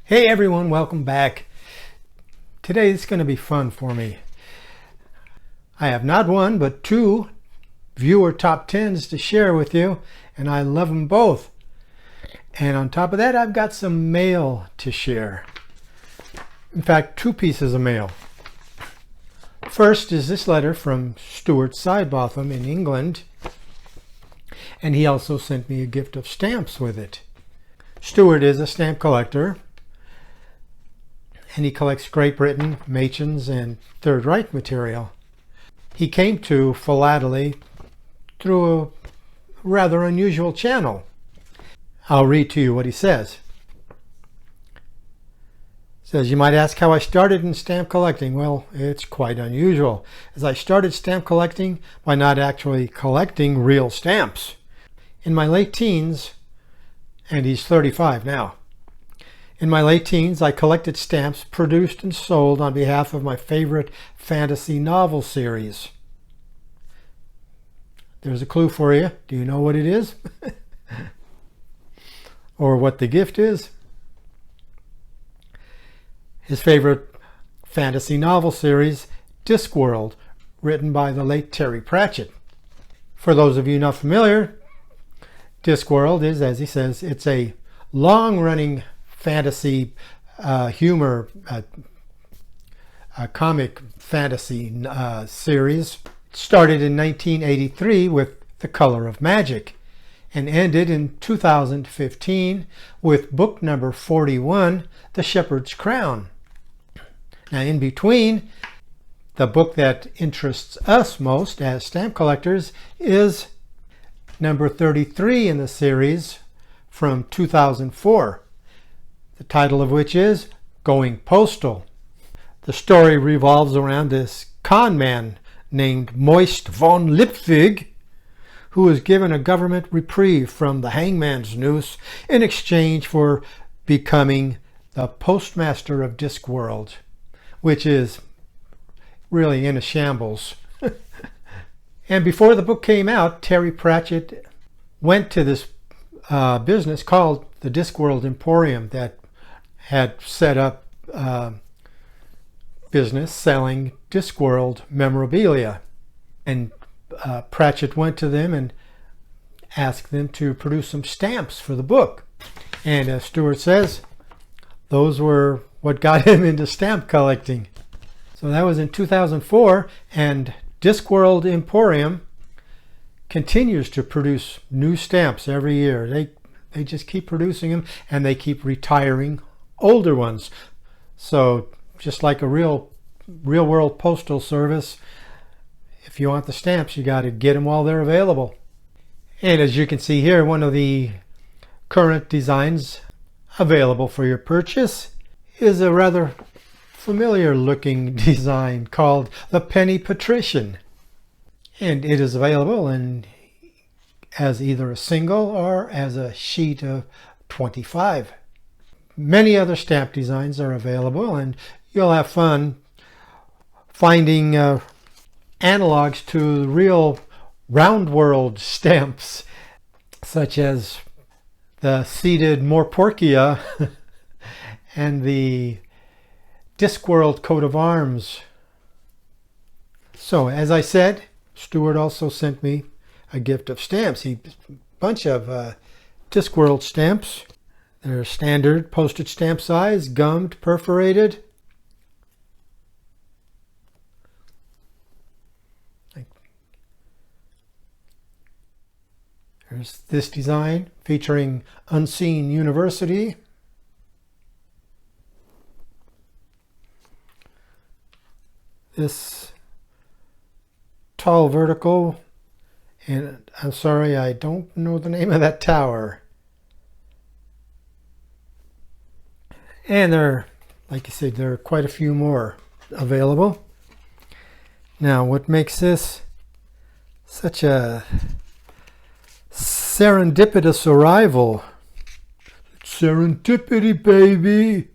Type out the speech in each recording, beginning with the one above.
Hey everyone, welcome back. Today is going to be fun for me. I have not one, but two viewer top 10s to share with you, and I love them both. And on top of that, I've got some mail to share. In fact, two pieces of mail. First is this letter from Stuart Sidebotham in England, and he also sent me a gift of stamps with it. Stuart is a stamp collector, and he collects Great Britain, Machins, and Third Reich material. He came to philately through a rather unusual channel. I'll read to you what he says. It says, "You might ask how I started in stamp collecting. Well, it's quite unusual, as I started stamp collecting by not actually collecting real stamps. In my late teens, and he's 35 now, in my late teens, I collected stamps produced and sold on behalf of my favorite fantasy novel series." There's a clue for you. Do you know what it is? Or what the gift is? His favorite fantasy novel series, Discworld, written by the late Terry Pratchett. For those of you not familiar, Discworld is, as he says, it's a long-running fantasy humor comic fantasy series. It started in 1983 with The Color of Magic and ended in 2015 with book number 41, The Shepherd's Crown. Now, in between, the book that interests us most as stamp collectors is number 33 in the series from 2004. The title of which is Going Postal. The story revolves around this con man named Moist von Lipwig, who is given a government reprieve from the hangman's noose in exchange for becoming the postmaster of Discworld, which is really in a shambles. And before the book came out, Terry Pratchett went to this business called the Discworld Emporium that had set up business selling Discworld memorabilia. And Pratchett went to them and asked them to produce some stamps for the book. And as Stuart says, those were what got him into stamp collecting. So that was in 2004, and Discworld Emporium continues to produce new stamps every year. They just keep producing them, and they keep retiring older ones. So just like a real world postal service, if you want the stamps, you got to get them while they're available. And as you can see here, one of the current designs available for your purchase is a rather familiar looking design called the Penny Patrician. And it is available as either a single or as a sheet of 25. Many other stamp designs are available, and you'll have fun finding analogs to real round world stamps, such as the seated Morporkia and the Discworld coat of arms. So, as I said, Stuart also sent me a gift of stamps. A bunch of Discworld stamps. They're standard postage stamp size, gummed, perforated. There's this design featuring Unseen University. This tall vertical, and I'm sorry, I don't know the name of that tower. And like I said, there are quite a few more available. Now, what makes this such a serendipitous arrival? Serendipity, baby!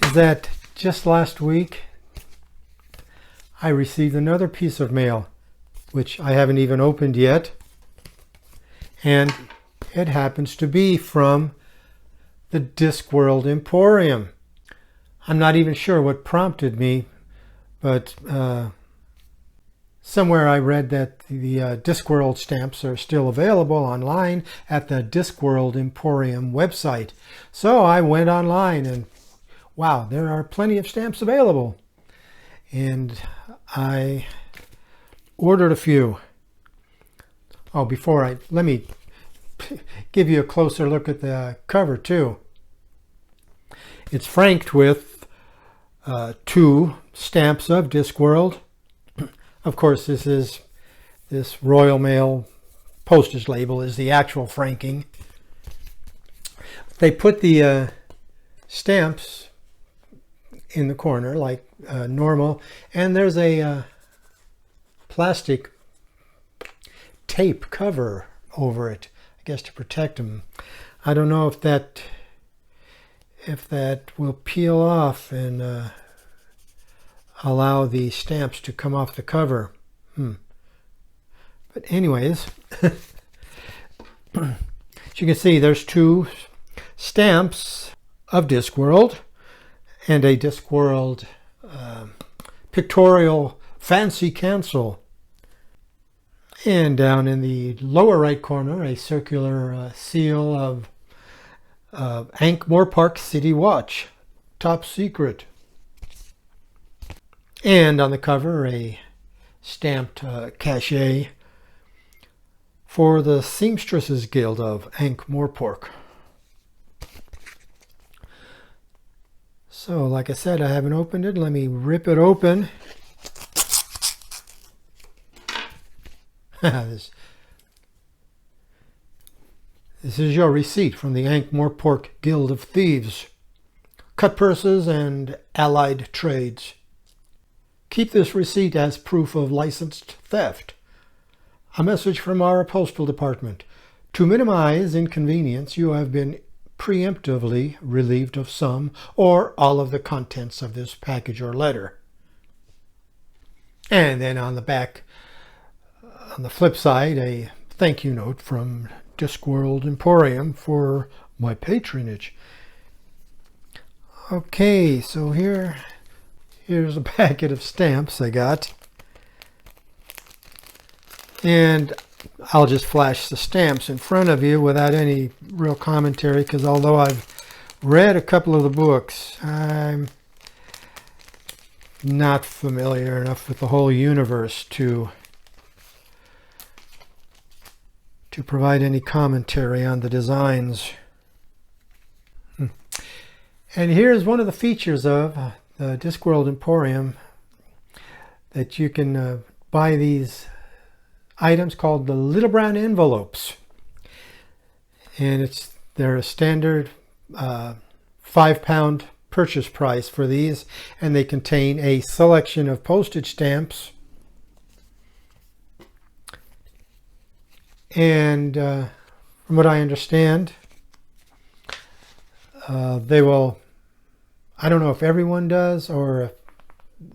Is that just last week I received another piece of mail, which I haven't even opened yet. And it happens to be from the Discworld Emporium. I'm not even sure what prompted me, but somewhere I read that the Discworld stamps are still available online at the Discworld Emporium website. So I went online and wow, there are plenty of stamps available. And I ordered a few. Oh, let me give you a closer look at the cover too. It's franked with 2 stamps of Discworld. Of course, this Royal Mail postage label is the actual franking. They put the stamps in the corner like normal, and there's a plastic tape cover over it, I guess, to protect them. I don't know if that will peel off and allow the stamps to come off the cover. But anyways, as you can see, there's 2 stamps of Discworld and a Discworld pictorial fancy cancel. And down in the lower right corner, a circular seal of Ankh-Morpork City Watch, top secret. And on the cover, a stamped cachet for the Seamstresses Guild of Ankh-Morpork. So, like I said, I haven't opened it. Let me rip it open. This is your receipt from the Ankh-Morpork Guild of Thieves. Cut purses and allied trades. Keep this receipt as proof of licensed theft. A message from our postal department. To minimize inconvenience, you have been preemptively relieved of some or all of the contents of this package or letter. And then on the back, on the flip side, a thank you note from Discworld Emporium for my patronage. Okay, so here's a packet of stamps I got. And I'll just flash the stamps in front of you without any real commentary, because although I've read a couple of the books, I'm not familiar enough with the whole universe to provide any commentary on the designs. And here's one of the features of the Discworld Emporium, that you can buy these items called the little brown envelopes. And they're a standard 5-pound purchase price for these, and they contain a selection of postage stamps. And from what I understand, they will, I don't know if everyone does or if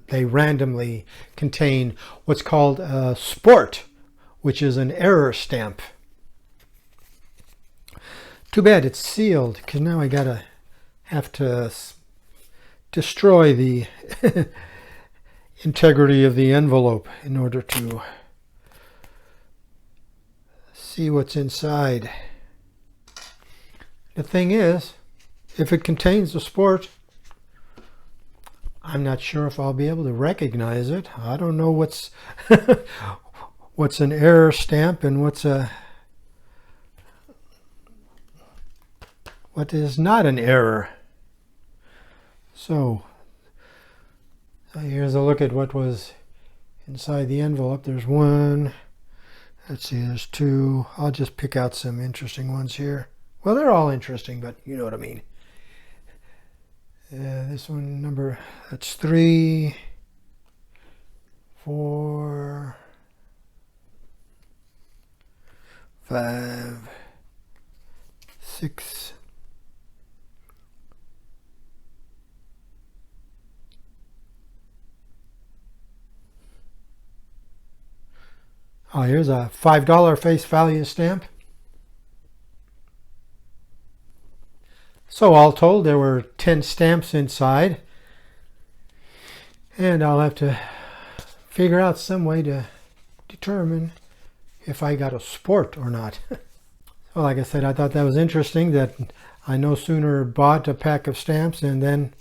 they randomly contain what's called a sport, which is an error stamp. Too bad it's sealed, because now I have to destroy the integrity of the envelope in order to see what's inside. The thing is, if it contains a sport, I'm not sure if I'll be able to recognize it. I don't know what's what's an error stamp and what is not an error. So here's a look at what was inside the envelope. There's 1. Let's see, there's 2. I'll just pick out some interesting ones here. Well, they're all interesting, but you know what I mean. This one, that's 3, 4, 5, 6, 'Here's a $5 face value stamp. So all told, there were 10 stamps inside. And I'll have to figure out some way to determine if I got a sport or not. Well, like I said, I thought that was interesting that I no sooner bought a pack of stamps and then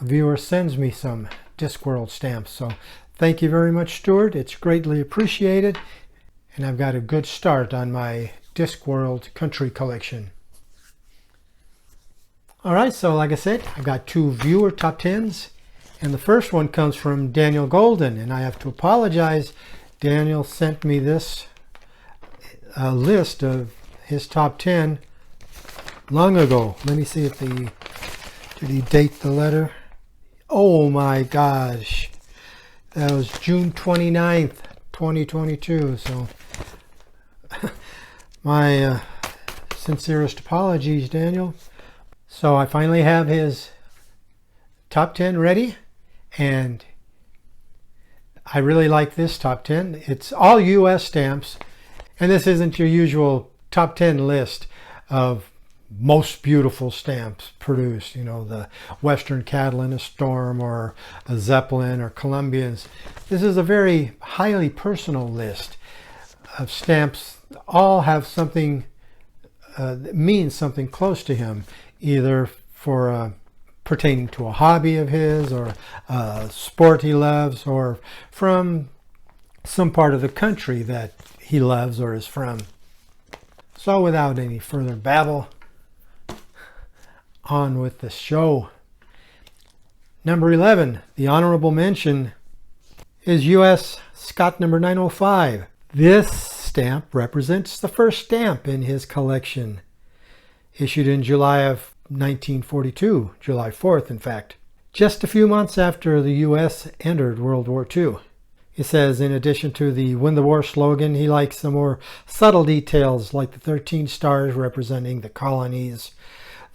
a viewer sends me some Discworld stamps. So thank you very much, Stuart. It's greatly appreciated. And I've got a good start on my Discworld country collection. All right, so like I said, I've got 2 viewer top 10s. And the first one comes from Daniel Golden. And I have to apologize. Daniel sent me this list of his top 10 long ago. Let me see if did he date the letter? Oh my gosh. That was June 29th, 2022. So my sincerest apologies, Daniel. So I finally have his top 10 ready, and I really like this top 10. It's all US stamps, and this isn't your usual top 10 list of most beautiful stamps produced, you know, the Western Catalina Storm or a Zeppelin or Columbians. This is a very highly personal list of stamps. All have something that means something close to him, either for pertaining to a hobby of his or a sport he loves, or from some part of the country that he loves or is from. So without any further babble, on with the show. Number 11, the honorable mention is US Scott number 905. This stamp represents the first stamp in his collection, issued in July of 1942, July 4th in fact, just a few months after the US entered World War II. He says, in addition to the Win the War slogan, he likes the more subtle details like the 13 stars representing the colonies,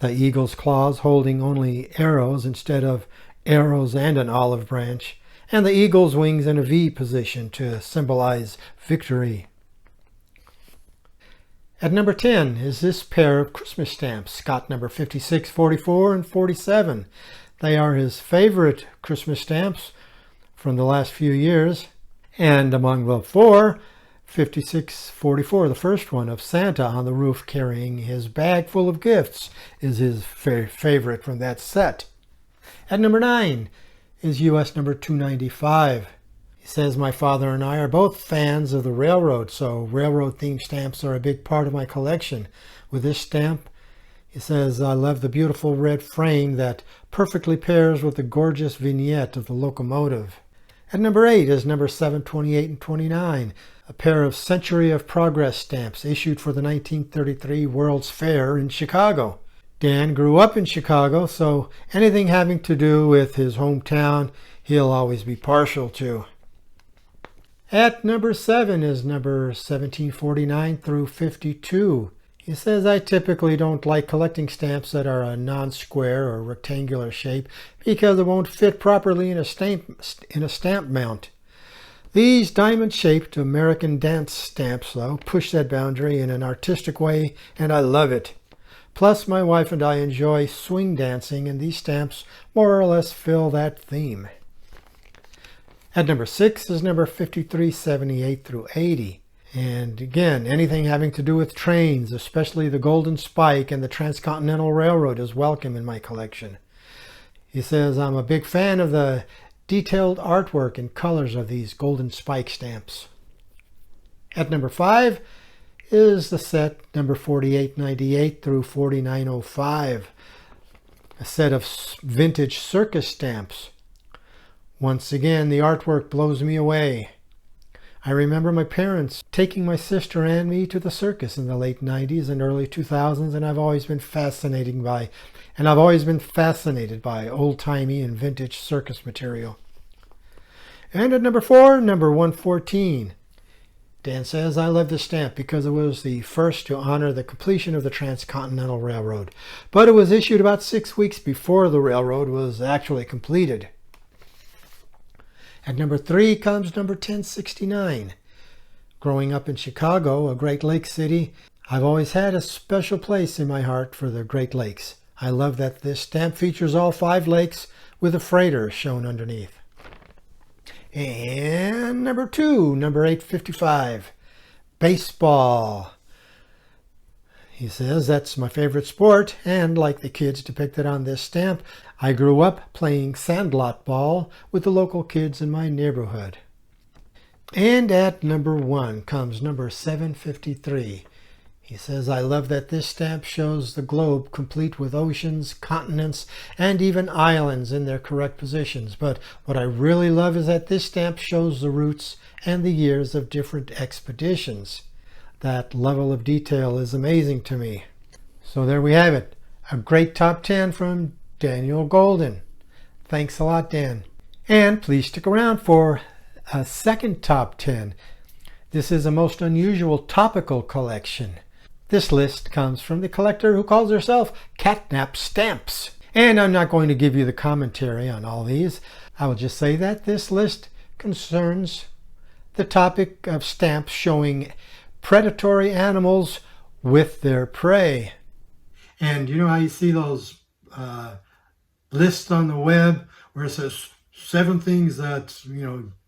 the eagle's claws holding only arrows instead of arrows and an olive branch, and the eagle's wings in a V position to symbolize victory. At number 10 is this pair of Christmas stamps, Scott number 56, 44, and 47. They are his favorite Christmas stamps from the last few years. And among the 4, 56, 44, the first one of Santa on the roof carrying his bag full of gifts, is his favorite from that set. At number 9 is US number 295. He says, my father and I are both fans of the railroad, so railroad themed stamps are a big part of my collection. With this stamp, he says, I love the beautiful red frame that perfectly pairs with the gorgeous vignette of the locomotive. At number 8 is number 7, 28, and 29, a pair of Century of Progress stamps issued for the 1933 World's Fair in Chicago. Dan grew up in Chicago, so anything having to do with his hometown, he'll always be partial to. At number 7 is number 1749 through 52. He says, I typically don't like collecting stamps that are a non-square or rectangular shape because it won't fit properly in a stamp mount. These diamond-shaped American Dance stamps, though, push that boundary in an artistic way, and I love it. Plus, my wife and I enjoy swing dancing, and these stamps more or less fill that theme. At number 6 is number 5378 through 80. And again, anything having to do with trains, especially the Golden Spike and the Transcontinental Railroad, is welcome in my collection. He says, I'm a big fan of the detailed artwork and colors of these Golden Spike stamps. At number 5 is the set number 4898 through 4905, a set of vintage circus stamps. Once again, the artwork blows me away. I remember my parents taking my sister and me to the circus in the late 90s and early 2000s, and I've always been fascinated by old-timey and vintage circus material. And at number 4, number 114. Dan says, I love this stamp because it was the first to honor the completion of the Transcontinental Railroad, but it was issued about 6 weeks before the railroad was actually completed. At number 3 comes number 1069. Growing up in Chicago, a Great Lakes city, I've always had a special place in my heart for the Great Lakes. I love that this stamp features all 5 lakes with a freighter shown underneath. And number 2, number 855, baseball. He says, that's my favorite sport, and like the kids depicted on this stamp, I grew up playing sandlot ball with the local kids in my neighborhood. And at number 1 comes number 753. He says, I love that this stamp shows the globe complete with oceans, continents, and even islands in their correct positions. But what I really love is that this stamp shows the routes and the years of different expeditions. That level of detail is amazing to me. So there we have it. A great top 10 from Daniel Golden. Thanks a lot, Dan. And please stick around for a second top 10. This is a most unusual topical collection. This list comes from the collector who calls herself Catnap Stamps. And I'm not going to give you the commentary on all these. I will just say that this list concerns the topic of stamps showing predatory animals with their prey. And you know how you see those lists on the web where it says 7 things that,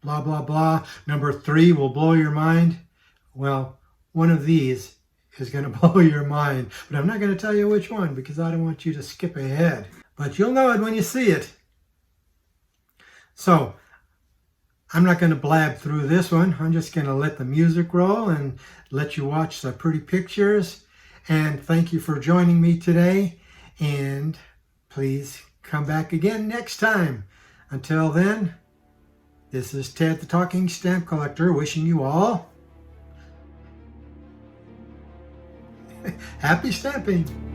blah, blah, blah. Number 3 will blow your mind. Well, one of these is going to blow your mind. But I'm not going to tell you which one because I don't want you to skip ahead. But you'll know it when you see it. So, I'm not going to blab through this one. I'm just going to let the music roll and let you watch the pretty pictures. And thank you for joining me today. And please come back again next time. Until then, this is Ted the Talking Stamp Collector wishing you all happy stamping.